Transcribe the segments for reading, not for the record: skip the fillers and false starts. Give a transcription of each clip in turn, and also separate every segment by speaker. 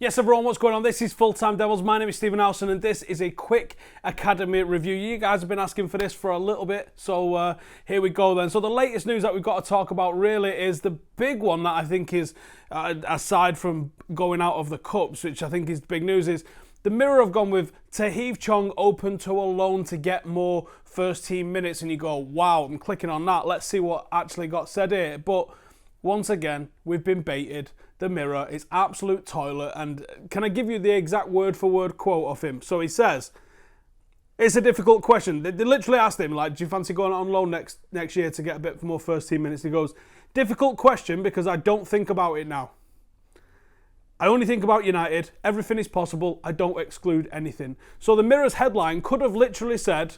Speaker 1: Yes, everyone, what's going on? This is Full Time Devils. My name is Stephen Howson, and this is a quick academy review. You guys have been asking for this for a little bit, so here we go then. So the latest news that we've got to talk about really is the big one that I think is, aside from going out of the Cups, which I think is big news, is the Mirror have gone with Chong open to a loan to get more first team minutes, and you go, wow, I'm clicking on that. Let's see what actually got said here. But once again, we've been baited. The Mirror is absolute toilet. And can I give you the exact word-for-word quote of him? So he says, it's a difficult question. They literally asked him, like, do you fancy going on loan next year to get a bit more first-team minutes? He goes, difficult question because I don't think about it now. I only think about United. Everything is possible. I don't exclude anything. So the Mirror's headline could have literally said,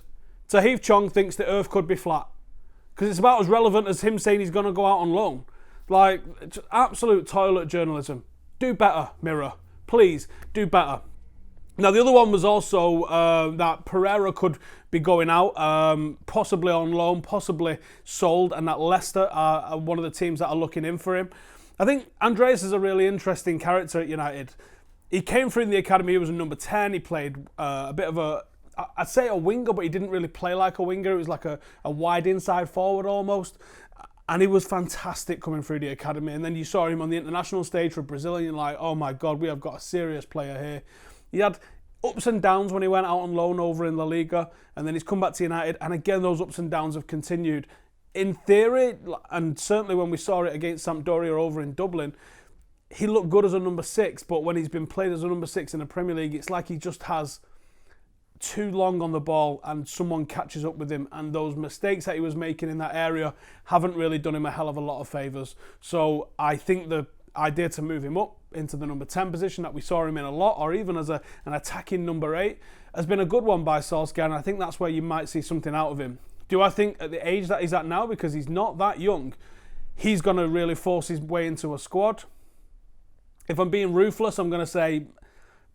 Speaker 1: Chong thinks the earth could be flat. Because it's about as relevant as him saying he's going to go out on loan. Like, absolute toilet journalism. Do better, Mirror. Please, do better. Now, the other one was also that Pereira could be going out, possibly on loan, possibly sold, and that Leicester are one of the teams that are looking in for him. I think Andreas is a really interesting character at United. He came through in the academy, he was a number 10, he played a bit of a, I'd say a winger, but he didn't really play like a winger. It was like a wide inside forward almost. And he was fantastic coming through the academy. And then you saw him on the international stage for Brazil, and you're like, oh my God, we have got a serious player here. He had ups and downs when he went out on loan over in La Liga, and then he's come back to United, and again, those ups and downs have continued. In theory, and certainly when we saw it against Sampdoria over in Dublin, he looked good as a number 6, but when he's been played as a number 6 in the Premier League, it's like he just has too long on the ball and someone catches up with him, and those mistakes that he was making in that area haven't really done him a hell of a lot of favours. So I think the idea to move him up into the number 10 position that we saw him in a lot, or even as an attacking number 8, has been a good one by Solskjaer, and I think that's where you might see something out of him. Do I think at the age that he's at now, because he's not that young, he's going to really force his way into a squad? If I'm being ruthless, I'm going to say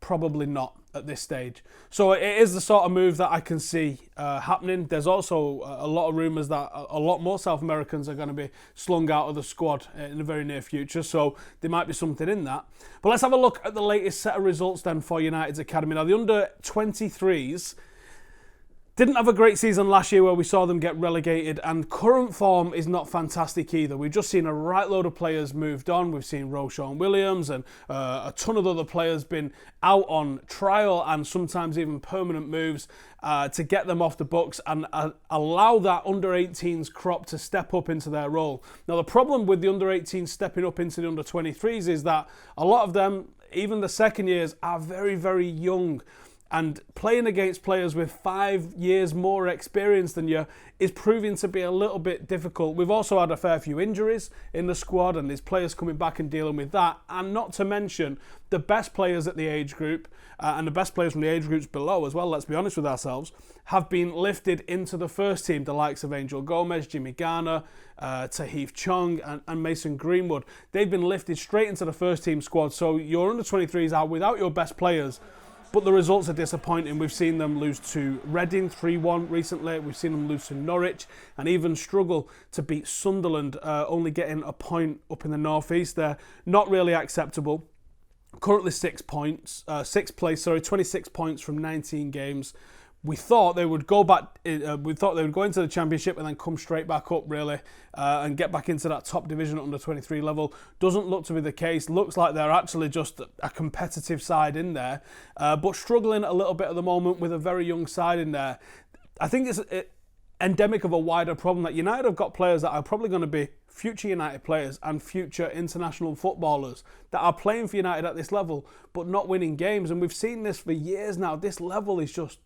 Speaker 1: probably not at this stage. So it is the sort of move that I can see happening. There's also a lot of rumours that a lot more South Americans are going to be slung out of the squad in the very near future, so there might be something in that. But let's have a look at the latest set of results then for United's academy. Now, the under-23s didn't have a great season last year where we saw them get relegated, and current form is not fantastic either. We've just seen a right load of players moved on. We've seen Roshan Williams and a ton of other players been out on trial and sometimes even permanent moves to get them off the books and allow that under-18s crop to step up into their role. Now, the problem with the under-18s stepping up into the under-23s is that a lot of them, even the second years, are very, very young. And playing against players with 5 years more experience than you is proving to be a little bit difficult. We've also had a fair few injuries in the squad, and there's players coming back and dealing with that. And not to mention the best players at the age group and the best players from the age groups below as well, let's be honest with ourselves, have been lifted into the first team. The likes of Angel Gomez, Jimmy Garner, Chong and Mason Greenwood. They've been lifted straight into the first team squad. So your under-23s are without your best players. But the results are disappointing. We've seen them lose to Reading 3-1 recently. We've seen them lose to Norwich and even struggle to beat Sunderland, only getting a point up in the northeast. They're not really acceptable. Currently 26 points from 19 games. We thought they would go back. We thought they would go into the Championship and then come straight back up, really, and get back into that top division at under 23 level. Doesn't look to be the case. Looks like they're actually just a competitive side in there, but struggling a little bit at the moment with a very young side in there. I think it's endemic of a wider problem that United have got players that are probably going to be future United players and future international footballers that are playing for United at this level, but not winning games. And we've seen this for years now. This level is just.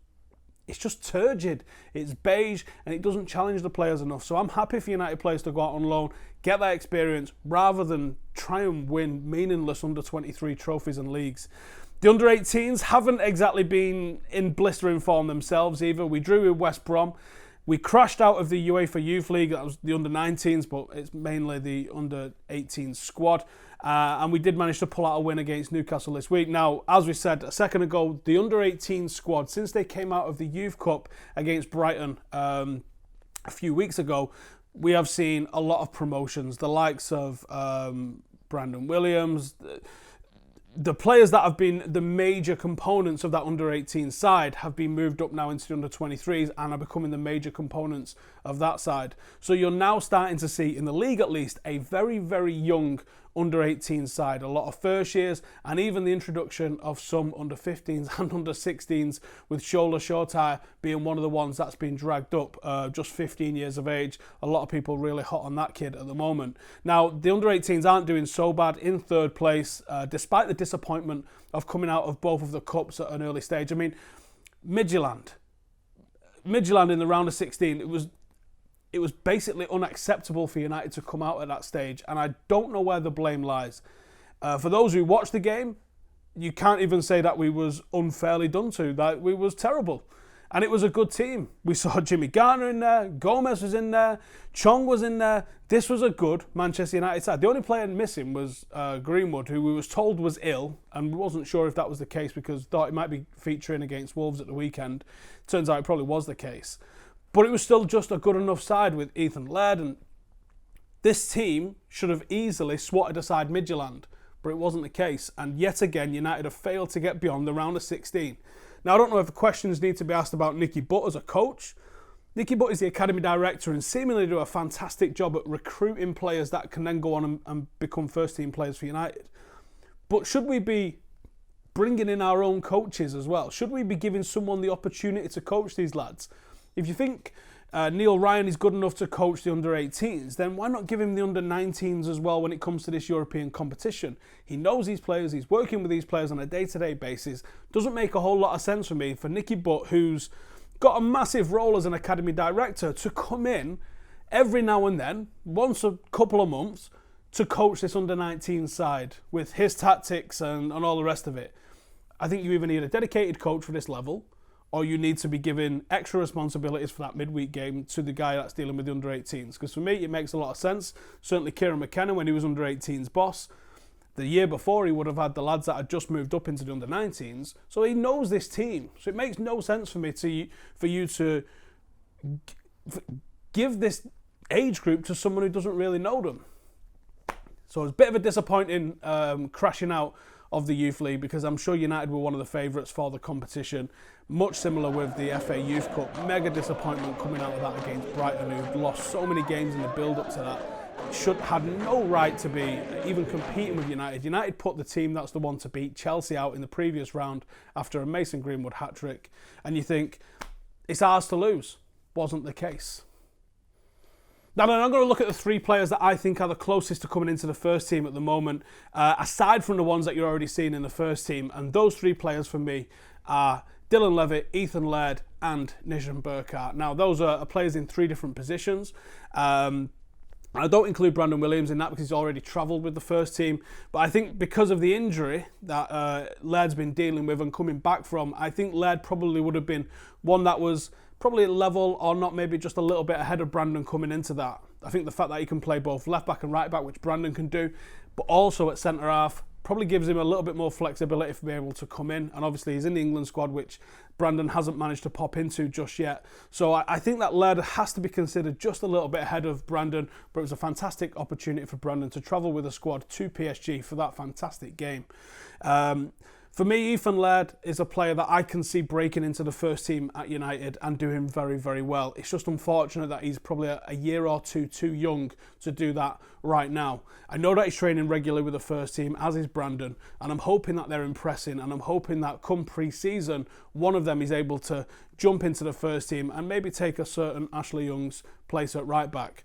Speaker 1: It's just turgid, it's beige, and it doesn't challenge the players enough. So I'm happy for United players to go out on loan, get that experience, rather than try and win meaningless under-23 trophies and leagues. The under-18s haven't exactly been in blistering form themselves either. We drew with West Brom. We crashed out of the UEFA Youth League. That was the under-19s, but it's mainly the under-18s squad. And we did manage to pull out a win against Newcastle this week. Now, as we said a second ago, the under-18 squad, since they came out of the Youth Cup against Brighton a few weeks ago, we have seen a lot of promotions. The likes of Brandon Williams, the players that have been the major components of that under-18 side have been moved up now into the under-23s and are becoming the major components of that side. So you're now starting to see, in the league at least, a very, very young under-18 side. A lot of first years and even the introduction of some under-15s and under-16s, with Shola Shotai being one of the ones that's been dragged up, just 15 years of age. A lot of people really hot on that kid at the moment. Now, the under-18s aren't doing so bad, in third place, despite the disappointment of coming out of both of the cups at an early stage. I mean, Midtjylland in the round of 16, it was basically unacceptable for United to come out at that stage, and I don't know where the blame lies. For those who watched the game, you can't even say that we was unfairly done to, that we was terrible. And it was a good team. We saw Jimmy Garner in there, Gomez was in there, Chong was in there. This was a good Manchester United side. The only player missing was Greenwood, who we was told was ill, and we wasn't sure if that was the case because thought he might be featuring against Wolves at the weekend. Turns out it probably was the case. But it was still just a good enough side with Ethan Laird, and this team should have easily swatted aside Midtjylland, but it wasn't the case. And yet again, United have failed to get beyond the round of 16. Now, I don't know if the questions need to be asked about Nicky Butt as a coach. Nicky Butt is the academy director and seemingly do a fantastic job at recruiting players that can then go on and become first-team players for United. But should we be bringing in our own coaches as well? Should we be giving someone the opportunity to coach these lads? If you think Neil Ryan is good enough to coach the under-18s, then why not give him the under-19s as well when it comes to this European competition? He knows these players, he's working with these players on a day-to-day basis. Doesn't make a whole lot of sense for me for Nicky Butt, who's got a massive role as an academy director, to come in every now and then, once a couple of months, to coach this under-19 side with his tactics and all the rest of it. I think you either need a dedicated coach for this level, or you need to be giving extra responsibilities for that midweek game to the guy that's dealing with the under-18s. Because for me, it makes a lot of sense. Certainly Kieran McKenna, when he was under-18s boss, the year before he would have had the lads that had just moved up into the under-19s. So he knows this team. So it makes no sense for me for you to give this age group to someone who doesn't really know them. So it's a bit of a disappointing crashing out of the Youth League, because I'm sure United were one of the favourites for the competition. Much similar with the FA Youth Cup. Mega disappointment coming out of that against Brighton, who lost so many games in the build-up to that. Had no right to be even competing with United. United put the team that's the one to beat Chelsea out in the previous round after a Mason Greenwood hat-trick. And you think, it's ours to lose. Wasn't the case. Now, I'm going to look at the three players that I think are the closest to coming into the first team at the moment, aside from the ones that you're already seeing in the first team. And those three players for me are Dylan Levitt, Ethan Laird, and Nishan Burkhardt. Now, those are players in three different positions. I don't include Brandon Williams in that because he's already travelled with the first team. But I think because of the injury that Laird's been dealing with and coming back from, I think Laird probably would have been one that was probably level or not, maybe just a little bit ahead of Brandon coming into that. I think the fact that he can play both left back and right back, which Brandon can do, but also at centre half, probably gives him a little bit more flexibility for being able to come in. And obviously he's in the England squad, which Brandon hasn't managed to pop into just yet. So I think that Laird has to be considered just a little bit ahead of Brandon, but it was a fantastic opportunity for Brandon to travel with the squad to PSG for that fantastic game. For me, Ethan Laird is a player that I can see breaking into the first team at United and doing very, very well. It's just unfortunate that he's probably a year or two too young to do that right now. I know that he's training regularly with the first team, as is Brandon, and I'm hoping that they're impressing, and I'm hoping that come pre-season, one of them is able to jump into the first team and maybe take a certain Ashley Young's place at right back.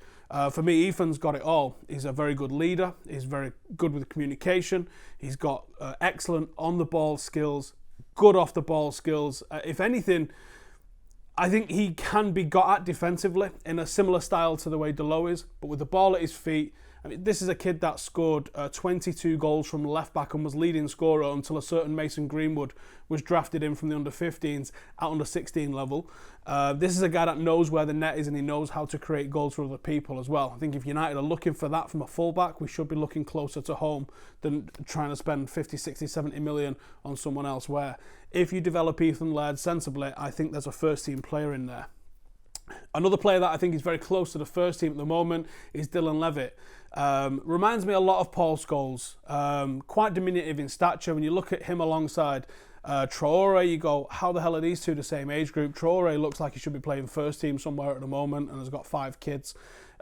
Speaker 1: For me, Ethan's got it all. He's a very good leader. He's very good with communication. He's got excellent on-the-ball skills, good off-the-ball skills. If anything, I think he can be got at defensively in a similar style to the way Delo is, but with the ball at his feet. I mean, this is a kid that scored 22 goals from left back and was leading scorer until a certain Mason Greenwood was drafted in from the under-15s at under-16 level. This is a guy that knows where the net is and he knows how to create goals for other people as well. I think if United are looking for that from a fullback, we should be looking closer to home than trying to spend 50, 60, 70 million on someone else. Where if you develop Ethan Laird sensibly, I think there's a first-team player in there. Another player that I think is very close to the first team at the moment is Dylan Levitt. Reminds me a lot of Paul Scholes. Quite diminutive in stature. When you look at him alongside Traore, you go, how the hell are these two the same age group? Traore looks like he should be playing first team somewhere at the moment and has got 5 kids.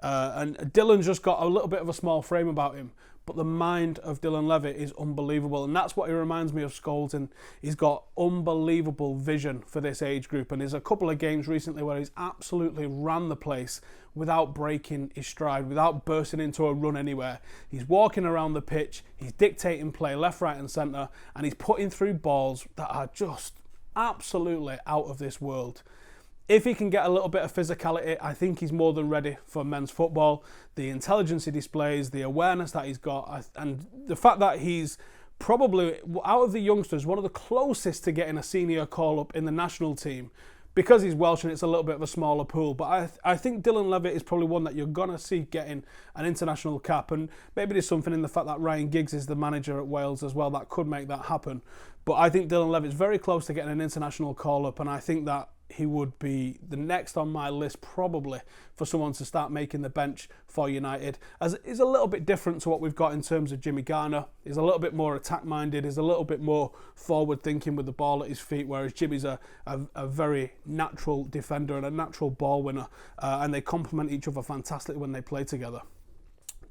Speaker 1: And Dylan's just got a little bit of a small frame about him. But the mind of Dylan Levitt is unbelievable. And that's what he reminds me of Scholes. And he's got unbelievable vision for this age group. And there's a couple of games recently where he's absolutely ran the place without breaking his stride, without bursting into a run anywhere. He's walking around the pitch. He's dictating play left, right and centre. And he's putting through balls that are just absolutely out of this world. If he can get a little bit of physicality, I think he's more than ready for men's football. The intelligence he displays, the awareness that he's got, and the fact that he's probably, out of the youngsters, one of the closest to getting a senior call-up in the national team. Because he's Welsh and it's a little bit of a smaller pool. But I think Dylan Levitt is probably one that you're going to see getting an international cap. And maybe there's something in the fact that Ryan Giggs is the manager at Wales as well that could make that happen. But I think Dylan Levitt's very close to getting an international call-up, and I think that he would be the next on my list probably for someone to start making the bench for United, as it is a little bit different to what we've got in terms of Jimmy Garner. He's a little bit more attack-minded, he's a little bit more forward-thinking with the ball at his feet, whereas Jimmy's a very natural defender and a natural ball winner, and they complement each other fantastically when they play together.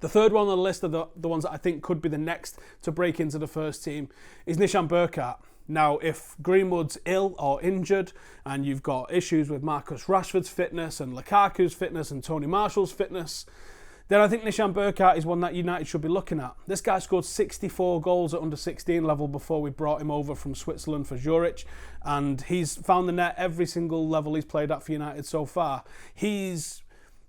Speaker 1: The third one on the list of the ones that I think could be the next to break into the first team is Nishan Burkhardt. Now, if Greenwood's ill or injured and you've got issues with Marcus Rashford's fitness and Lukaku's fitness and Tony Marshall's fitness, then I think Nishan Burkhardt is one that United should be looking at. This guy scored 64 goals at under-16 level before we brought him over from Switzerland for Zurich, and he's found the net every single level he's played at for United so far. He's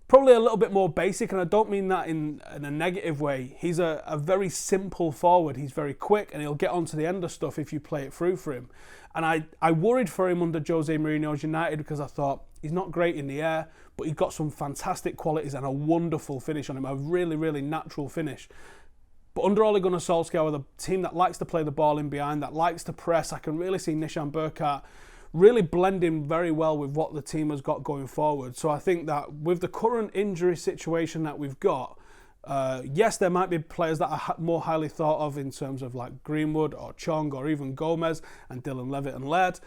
Speaker 1: probably a little bit more basic, and I don't mean that in a negative way. He's a very simple forward. He's very quick, and he'll get onto the end of stuff if you play it through for him. And I worried for him under Jose Mourinho's United because I thought he's not great in the air, but he's got some fantastic qualities and a wonderful finish on him, a really, really natural finish. But under Ole Gunnar Solskjaer, with a team that likes to play the ball in behind, that likes to press, I can really see Nishan Burkhardt really blending very well with what the team has got going forward. So I think that with the current injury situation that we've got, yes, there might be players that are more highly thought of in terms of like Greenwood or Chong or even Gomez and Dylan Levitt and Laird.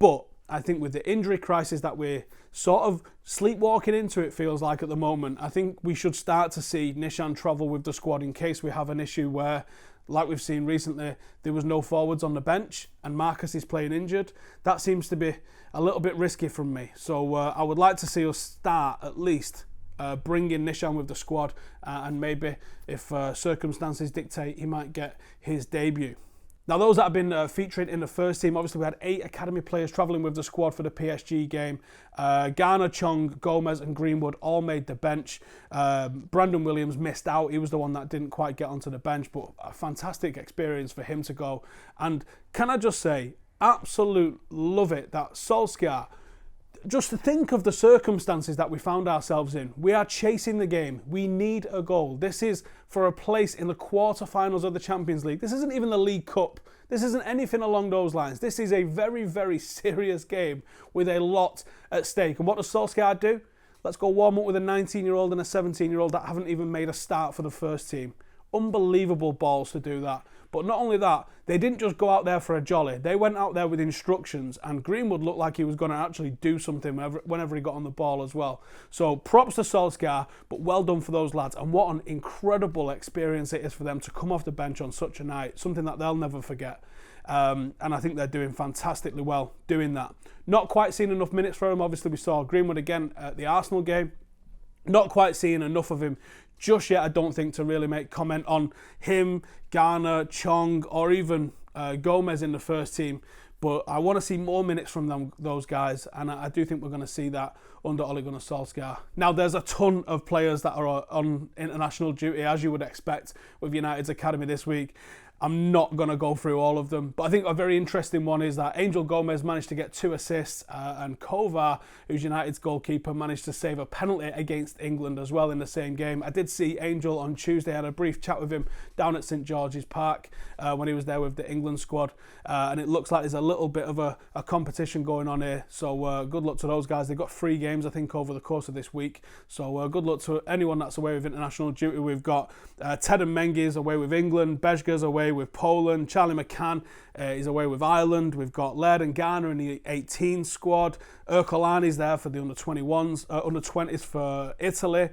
Speaker 1: But I think with the injury crisis that we're sort of sleepwalking into, it feels like at the moment, I think we should start to see Nishan travel with the squad in case we have an issue where, like we've seen recently, there was no forwards on the bench and Marcus is playing injured. That seems to be a little bit risky from me. So I would like to see us start at least bringing Nishan with the squad, and maybe if circumstances dictate, he might get his debut. Now, those that have been featured in the first team, obviously we had 8 academy players travelling with the squad for the PSG game. Garner, Chong, Gomez and Greenwood all made the bench. Brandon Williams missed out. He was the one that didn't quite get onto the bench, but a fantastic experience for him to go. And can I just say, absolute love it that Solskjaer, just to think of the circumstances that we found ourselves in. We are chasing the game. We need a goal. This is for a place in the quarterfinals of the Champions League. This isn't even the League Cup. This isn't anything along those lines. This is a very, very serious game with a lot at stake. And what does Solskjaer do? Let's go warm up with a 19-year-old and a 17-year-old that haven't even made a start for the first team. Unbelievable balls to do that. But not only that, they didn't just go out there for a jolly. They went out there with instructions, and Greenwood looked like he was going to actually do something whenever he got on the ball as well. So props to Solskjaer, but well done for those lads. And what an incredible experience it is for them to come off the bench on such a night, something that they'll never forget. And I think they're doing fantastically well doing that. Not quite seeing enough minutes for him. Obviously, we saw Greenwood again at the Arsenal game. Not quite seeing enough of him just yet, I don't think, to really make comment on him, Garner, Chong, or even Gomez in the first team. But I want to see more minutes from those guys, and I do think we're going to see that under Ole Gunnar Solskjaer. Now, there's a ton of players that are on international duty, as you would expect with United's academy this week. I'm not going to go through all of them, but I think a very interesting one is that Angel Gomez managed to get 2 assists, and Kovar, who's United's goalkeeper, managed to save a penalty against England as well in the same game. I did see Angel on Tuesday. I had a brief chat with him down at St George's Park when he was there with the England squad, and it looks like there's a little bit of a competition going on here, so good luck to those guys. They've got 3 games, I think, over the course of this week, so good luck to anyone that's away with international duty. We've got Ted and Mengi's away with England, Bezga's away with Poland, Charlie McCann is away with Ireland, we've got Laird and Garner in the 18 squad, Ercolani's there for the under-21s, under-20s for Italy,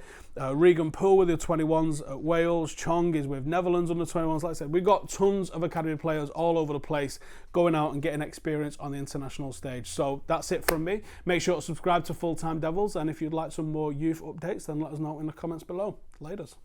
Speaker 1: Regan Poole with the 21s at Wales, Chong is with Netherlands under-21s. Like I said, we've got tons of academy players all over the place going out and getting experience on the international stage. So that's it from me. Make sure to subscribe to Full Time Devils, and if you'd like some more youth updates, then let us know in the comments below. Laters.